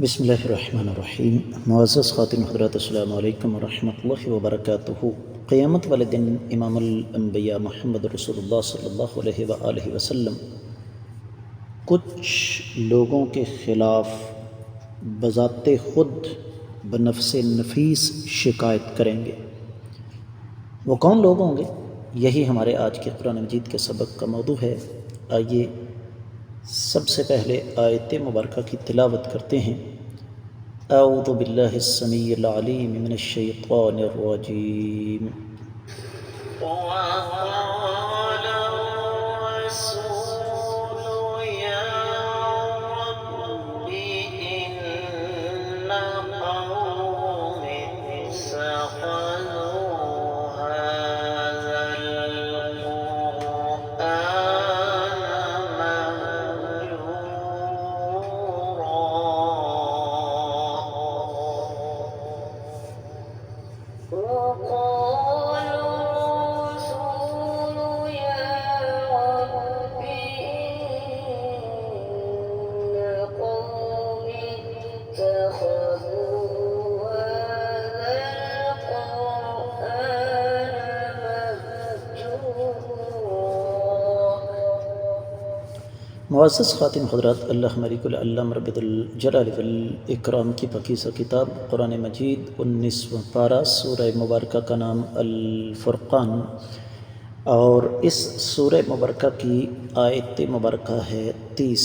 بسم اللہ الرحمن الرحیم۔ معزز خواتین حضرات، السلام علیکم ورحمۃ اللہ وبرکاتہ۔ قیامت والے دن امام الانبیاء محمد رسول اللہ صلی اللہ علیہ وآلہ وسلم کچھ لوگوں کے خلاف بذات خود بنفس نفیس شکایت کریں گے۔ وہ کون لوگ ہوں گے؟ یہی ہمارے آج کے قرآن مجید کے سبق کا موضوع ہے۔ آئیے سب سے پہلے آیت مبارکہ کی تلاوت کرتے ہیں۔ اعوذ باللہ السمیع العلیم من الشیطان الرجیم۔ وقال الرسول يا رب إن قومي اتخذوا هذا القرآن مهجورا وقال الرسول يا رب إن قومي اتخذوا هذا القرآن مهجورا۔ معزز خواتین حضرات، اللہ ملک العلم رب الجلال والاکرام کی پاکیزہ کتاب قرآن مجید 19واں پارہ سورہ مبارکہ کا نام الفرقان، اور اس سورہ مبارکہ کی آیت مبارکہ ہے 30۔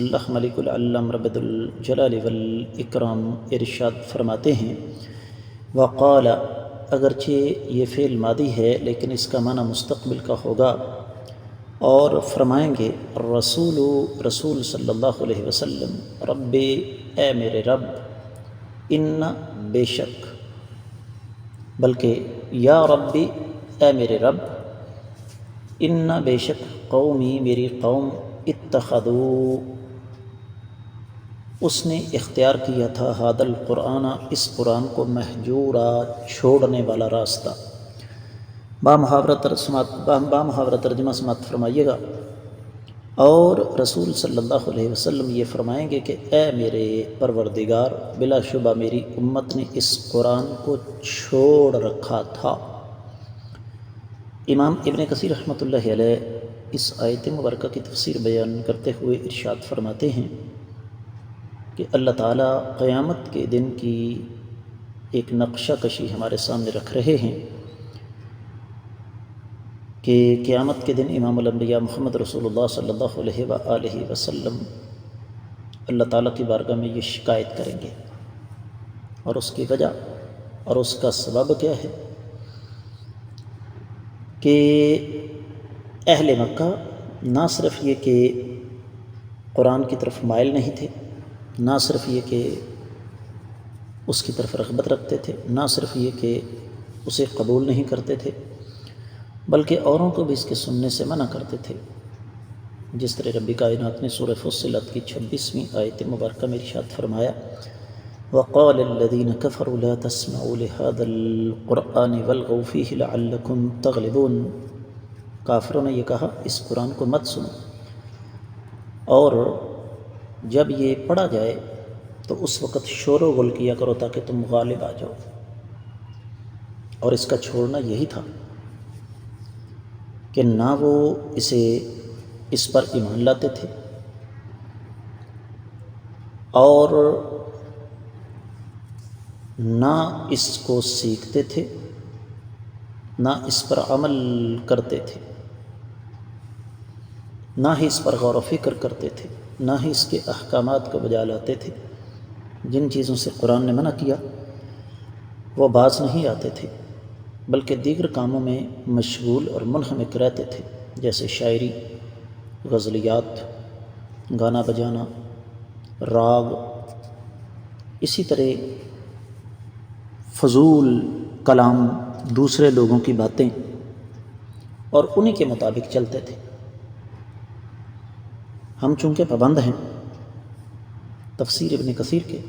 اللہ ملک العلم رب الجلال والاکرام ارشاد فرماتے ہیں، وقال، اگرچہ یہ فعل ماضی ہے لیکن اس کا معنی مستقبل کا ہوگا، اور فرمائیں گے رسول صلی اللہ علیہ وسلم، رب، اے میرے رب، ان، بے شک، بلکہ یا ربی، اے میرے رب، ان، بے شک، قومی، میری قوم، اتخذوا، اس نے اختیار کیا تھا، ھذا القرآن، اس قرآن کو، مہجورا، چھوڑنے والا راستہ۔ بامحاورہ ترجمہ سماعت فرمائیے گا۔ اور رسول صلی اللہ علیہ وسلم یہ فرمائیں گے کہ اے میرے پروردگار، بلا شبہ میری امت نے اس قرآن کو چھوڑ رکھا تھا۔ امام ابن کثیر رحمۃ اللہ علیہ اس آیت مبارکہ کی تفسیر بیان کرتے ہوئے ارشاد فرماتے ہیں کہ اللہ تعالیٰ قیامت کے دن کی ایک نقشہ کشی ہمارے سامنے رکھ رہے ہیں کہ قیامت کے دن امام الانبیاء محمد رسول اللہ صلی اللہ علیہ وآلہ وسلم اللہ تعالیٰ کی بارگاہ میں یہ شکایت کریں گے، اور اس کی وجہ اور اس کا سبب کیا ہے کہ اہل مکہ نہ صرف یہ کہ قرآن کی طرف مائل نہیں تھے، نہ صرف یہ کہ اس کی طرف رغبت رکھتے تھے، نہ صرف یہ کہ اسے قبول نہیں کرتے تھے، بلکہ اوروں کو بھی اس کے سننے سے منع کرتے تھے، جس طرح رب کائنات نے سورہ فصلت کی 26ویں آیت مبارکہ میں ارشاد فرمایا، وقال الذین کفروا لا تسمعوا لهذا القرآن والغوا فیہ لعلکم تغلبون۔ کافروں نے یہ کہا، اس قرآن کو مت سنو، اور جب یہ پڑھا جائے تو اس وقت شور و غل کیا کرو تاکہ تم غالب آ جاؤ۔ اور اس کا چھوڑنا یہی تھا کہ نہ وہ اس پر ایمان لاتے تھے، اور نہ اس کو سیکھتے تھے، نہ اس پر عمل کرتے تھے، نہ ہی اس پر غور و فکر کرتے تھے، نہ ہی اس کے احکامات کو بجا لاتے تھے۔ جن چیزوں سے قرآن نے منع کیا وہ باز نہیں آتے تھے، بلکہ دیگر کاموں میں مشغول اور منہمک رہتے تھے، جیسے شاعری، غزلیات، گانا بجانا، راگ، اسی طرح فضول کلام، دوسرے لوگوں کی باتیں، اور انہی کے مطابق چلتے تھے۔ ہم چونکہ پابند ہیں تفسیر ابن کثیر کے،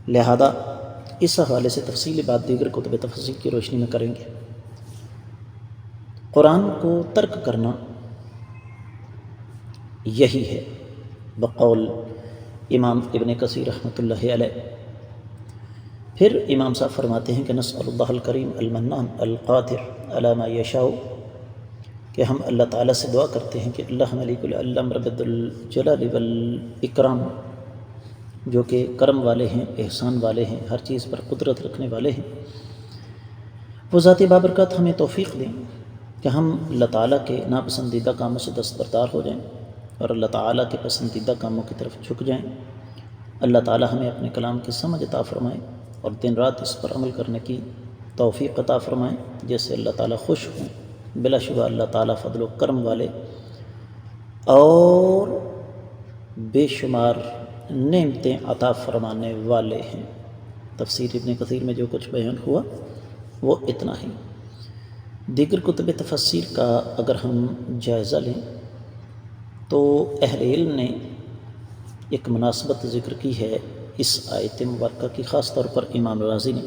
لہذا اس حوالے سے تفصیلی بات دیگر کتب تفسیر کی روشنی میں کریں گے۔ قرآن کو ترک کرنا یہی ہے بقول امام ابن کثیر رحمۃ اللہ علیہ۔ پھر امام صاحب فرماتے ہیں کہ نسأل اللہ الکریم المنان القادر علی ما یشاء، کہ ہم اللہ تعالیٰ سے دعا کرتے ہیں کہ اللہ ملک العلم رب الجلال والاکرام، جو کہ کرم والے ہیں، احسان والے ہیں، ہر چیز پر قدرت رکھنے والے ہیں، وہ ذات بابرکات ہمیں توفیق دیں کہ ہم اللہ تعالیٰ کے ناپسندیدہ کاموں سے دستبردار ہو جائیں اور اللہ تعالیٰ کے پسندیدہ کاموں کی طرف جھک جائیں۔ اللہ تعالیٰ ہمیں اپنے کلام کی سمجھ عطا فرمائے اور دن رات اس پر عمل کرنے کی توفیق عطا فرمائیں، جس سے اللہ تعالیٰ خوش ہوں۔ بلا شبہ اللہ تعالیٰ فضل و کرم والے اور بے شمار نعمتیں عطا فرمانے والے ہیں۔ تفسیر ابن کثیر میں جو کچھ بیان ہوا وہ اتنا ہی۔ دیگر کتب تفسیر کا اگر ہم جائزہ لیں تو اہل علم نے ایک مناسبت ذکر کی ہے اس آیت مبارکہ کی، خاص طور پر امام رازی نے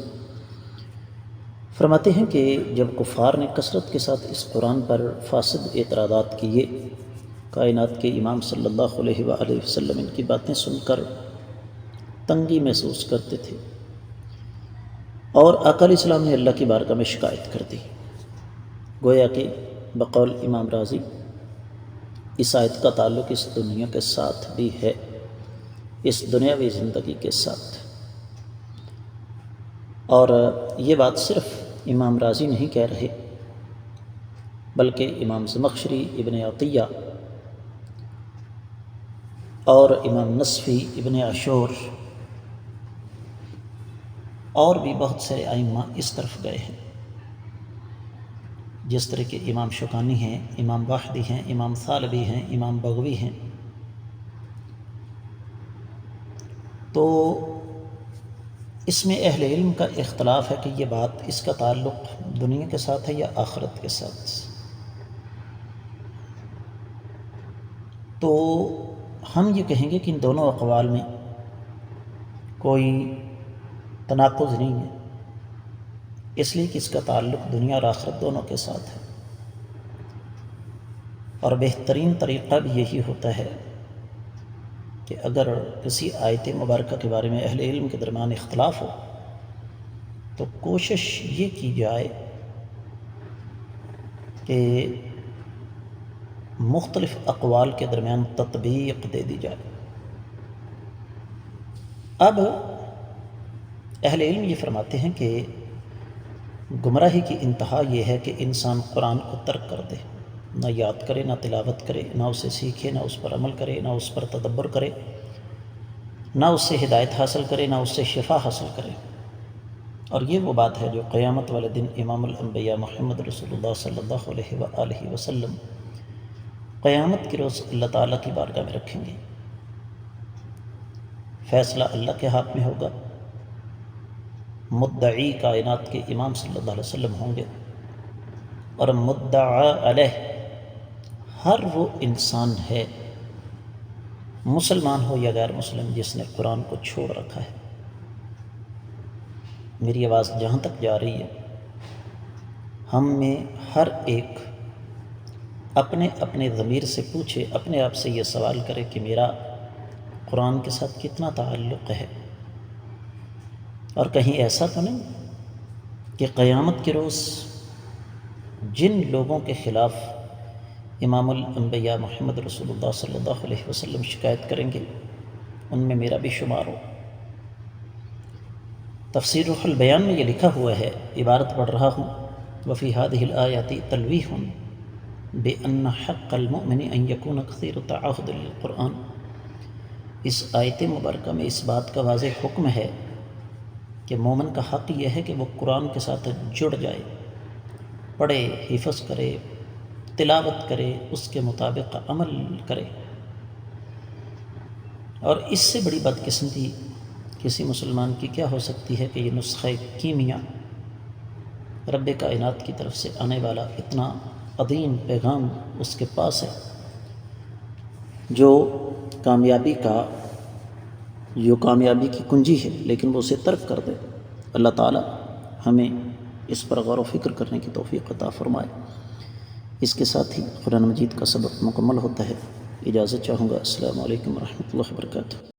فرماتے ہیں کہ جب کفار نے کثرت کے ساتھ اس قرآن پر فاسد اعتراضات کیے، کائنات کے امام صلی اللہ علیہ وآلہ وسلم ان کی باتیں سن کر تنگی محسوس کرتے تھے، اور آقا علیہ السلام نے اللہ کی بارگاہ میں شکایت کر دی۔ گویا کہ بقول امام رازی اس آیت کا تعلق اس دنیا کے ساتھ بھی ہے، اس دنیاوی زندگی کے ساتھ۔ اور یہ بات صرف امام رازی نہیں کہہ رہے، بلکہ امام زمخشری، ابن عطیہ اور امام نصفی، ابن عاشور اور بھی بہت سے ائمہ اس طرف گئے ہیں، جس طرح کہ امام شوکانی ہیں، امام واحدی ہیں، امام ثالبی ہیں، امام بغوی ہیں۔ تو اس میں اہل علم کا اختلاف ہے کہ یہ بات، اس کا تعلق دنیا کے ساتھ ہے یا آخرت کے ساتھ۔ تو ہم یہ کہیں گے کہ ان دونوں اقوال میں کوئی تناقض نہیں ہے، اس لیے کہ اس کا تعلق دنیا اور آخرت دونوں کے ساتھ ہے، اور بہترین طریقہ بھی یہی ہوتا ہے کہ اگر کسی آیت مبارکہ کے بارے میں اہل علم کے درمیان اختلاف ہو تو کوشش یہ کی جائے کہ مختلف اقوال کے درمیان تطبیق دے دی جائے۔ اب اہل علم یہ فرماتے ہیں کہ گمراہی کی انتہا یہ ہے کہ انسان قرآن کو ترک کر دے، نہ یاد کرے، نہ تلاوت کرے، نہ اسے سیکھے، نہ اس پر عمل کرے، نہ اس پر تدبر کرے، نہ اس سے ہدایت حاصل کرے، نہ اس سے شفا حاصل کرے۔ اور یہ وہ بات ہے جو قیامت والے دن امام الانبیاء محمد رسول اللہ صلی اللہ علیہ وآلہ وسلم قیامت کے روز اللہ تعالیٰ کی بارگاہ میں رکھیں گے۔ فیصلہ اللہ کے ہاتھ میں ہوگا، مدعی کائنات کے امام صلی اللہ علیہ وسلم ہوں گے، اور مدعا علیہ ہر وہ انسان ہے، مسلمان ہو یا غیر مسلم، جس نے قرآن کو چھوڑ رکھا ہے۔ میری آواز جہاں تک جا رہی ہے، ہم میں ہر ایک اپنے اپنے ضمیر سے پوچھے، اپنے آپ سے یہ سوال کرے کہ میرا قرآن کے ساتھ کتنا تعلق ہے، اور کہیں ایسا تو نہیں کہ قیامت کے روز جن لوگوں کے خلاف امام الانبیاء محمد رسول اللہ صلی اللہ علیہ وسلم شکایت کریں گے ان میں میرا بھی شمار ہو۔ تفسیر روح البیان میں یہ لکھا ہوا ہے، عبارت پڑھ رہا ہوں، وفی هذه الآیات تلویح بأن حق المؤمن ان یکون کثیر التعاہد للقرآن۔ اس آیت مبارکہ میں اس بات کا واضح حکم ہے کہ مومن کا حق یہ ہے کہ وہ قرآن کے ساتھ جڑ جائے، پڑھے، حفظ کرے، تلاوت کرے، اس کے مطابق عمل کرے۔ اور اس سے بڑی بدقسمتی کسی مسلمان کی کیا ہو سکتی ہے کہ یہ نسخہ کیمیا، رب کائنات کی طرف سے آنے والا اتنا عظیم پیغام اس کے پاس ہے، جو کامیابی کی کنجی ہے، لیکن وہ اسے ترک کر دے۔ اللہ تعالی ہمیں اس پر غور و فکر کرنے کی توفیق عطا فرمائے۔ اس کے ساتھ ہی قرآن مجید کا سبق مکمل ہوتا ہے۔ اجازت چاہوں گا۔ السلام علیکم ورحمۃ اللہ وبرکاتہ۔